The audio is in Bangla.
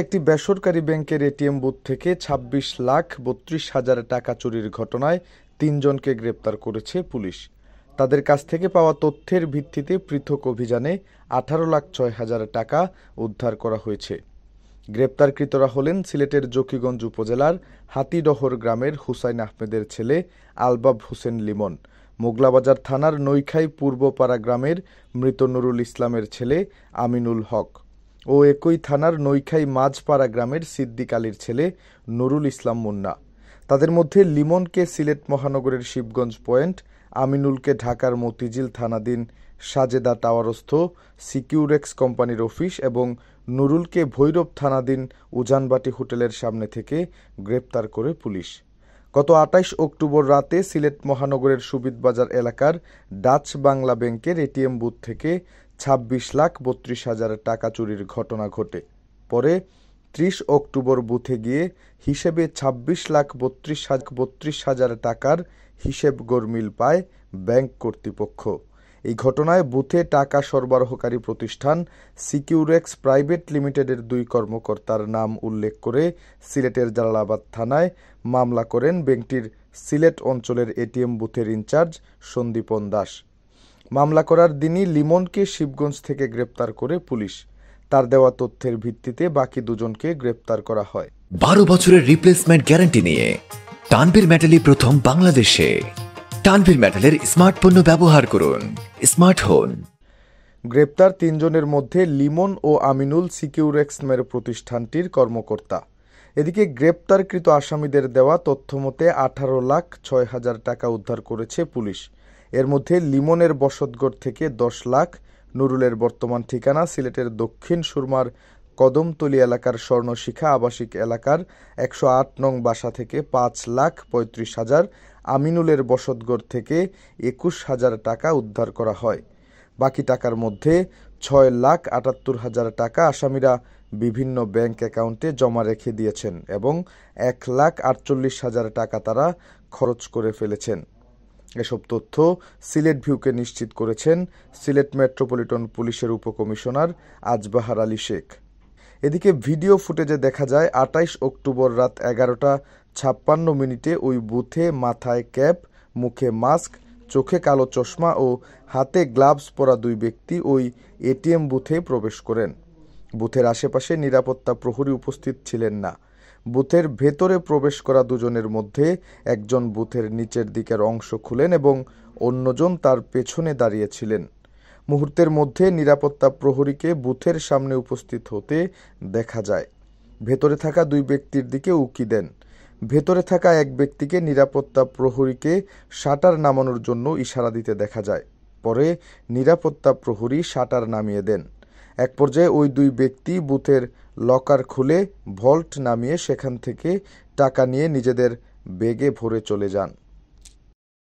একটি বেসরকারি ব্যাংকের এটিএম বুথ থেকে ২৬,৩২,০০০ টাকা চুরির ঘটনায় ৩ জনকে গ্রেপ্তার করেছে পুলিশ। তাদের কাছ থেকে পাওয়া তথ্যের ভিত্তিতে পৃথক অভিযানে ১৮,০৬,০০০ টাকা উদ্ধার করা হয়েছে। গ্রেপ্তারকৃতরা হলেন সিলেটের জকিগঞ্জ উপজেলার হাতিডহর গ্রামের হুসাইন আহমেদের ছেলে আলবাব হোসেন লিমন, মোগলাবাজার থানার নৈখাই পূর্বপাড়া গ্রামের মৃত নুরুল ইসলামের ছেলে আমিনুল হক ও একই থানার নৈখাই মাঝপাড়া গ্রামের সিদ্দিক আলীর ছেলে নুরুল ইসলাম মুন্না। তাদের মধ্যে লিমনকে সিলেট মহানগরের শিবগঞ্জ পয়েন্ট, আমিনুলকে ঢাকার মতিঝিল থানাধীন সাজেদা টাওয়ারস্থ সিকিউরেক্স কোম্পানির অফিস এবং নুরুলকে ভৈরব থানাধীন উজানবাটি হোটেলের সামনে থেকে গ্রেপ্তার করে পুলিশ। গত ২৮ অক্টোবর রাতে সিলেট মহানগরের সুবিদবাজার এলাকার ডাচ বাংলা ব্যাংকের এটিএম বুথ থেকে ২৬,৩২,০০০ টাকা চুরির ঘটনা ঘটে। পরে ৩০ অক্টোবর বুথে গিয়ে হিসেবে ২৬,৩২,০০০ টাকার হিসেব গরমিল পায় ব্যাংক কর্তৃপক্ষ। এই ঘটনায় বুথে টাকা সরবরাহকারী প্রতিষ্ঠান সিকিউরেক্স প্রাইভেট লিমিটেডের ২ কর্মকর্তার নাম উল্লেখ করে সিলেটের জালালাবাদ থানায় মামলা করেন ব্যাংকটির সিলেট অঞ্চলের এটিএম বুথের ইনচার্জ সন্দীপন দাস। মামলা করার দিনই লিমনকে শিবগঞ্জ থেকে গ্রেপ্তার করে পুলিশ। তার দেওয়া তথ্যের ভিত্তিতে বাকি ২ জনকে গ্রেপ্তার করা হয়। ১২ বছরের রিপ্লেসমেন্ট গ্যারান্টি নিয়ে তানভীর মেটালি প্রথম বাংলাদেশে। তানভীর মেটালের স্মার্ট পণ্য ব্যবহার করুন, স্মার্ট হন। গ্রেপ্তার ৩ জনের মধ্যে লিমন ও আমিনুল সিকিউরেক্স নামের প্রতিষ্ঠানটির কর্মকর্তা। এদিকে গ্রেপ্তারকৃত আসামিদের দেওয়া তথ্যমতে ১৮,০৬,০০০ টাকা উদ্ধার করেছে পুলিশ। এর মধ্যে লিমনের বসতঘর থেকে ১০ লাখ, নুরুলের বর্তমান ঠিকানা সিলেটের দক্ষিণ সুরমার কদমতলী এলাকার স্বর্ণশিখা আবাসিক এলাকার ১০৮ নং বাসা থেকে ৫,৩৫,০০০, আমিনুলের বসতঘর থেকে ২১,০০০ টাকা উদ্ধার করা হয়। বাকি টাকার মধ্যে ৬,৭৮,০০০ টাকা আসামিরা বিভিন্ন ব্যাংক অ্যাকাউন্টে জমা রেখে দিয়েছেন এবং ১,৪৮,০০০ টাকা তারা খরচ করে ফেলেছেন। এসব তথ্য সিলেট ভিউকে নিশ্চিত করেছেন সিলেট মেট্রোপলিটন পুলিশের উপকমিশনার আজবাহার আলী শেখ। এদিকে ভিডিও ফুটেজে দেখা যায় ২৮ অক্টোবর রাত ১১:৫৬ ওই বুথে মাথায় ক্যাপ, মুখে মাস্ক, চোখে কালো চশমা ও হাতে গ্লাভস পরা ২ ব্যক্তি ওই এটিএম বুথে প্রবেশ করেন। বুথের আশেপাশে নিরাপত্তা প্রহরী উপস্থিত ছিলেন না। বুথের ভেতরে প্রবেশ করা ২ জনের মধ্যে একজন বুথের নিচের দিকের অংশ খুলেন এবং অন্যজন তার পেছনে দাঁড়িয়েছিলেন। মুহূর্তের মধ্যে নিরাপত্তা প্রহরীকে বুথের সামনে উপস্থিত হতে দেখা যায়। ভেতরে থাকা ২ ব্যক্তির দিকে উকি দেন। ভেতরে থাকা এক ব্যক্তিকে নিরাপত্তা প্রহরীকে শাটার নামানোর জন্য ইশারা দিতে দেখা যায়। পরে নিরাপত্তা প্রহরী শাটার নামিয়ে দেন। এক পর্যায়ে ওই ২ ব্যক্তি বুথের লকার খুলে ভল্ট নামিয়ে সেখান থেকে টাকা নিয়ে নিজেদের ব্যাগে ভরে চলে যান।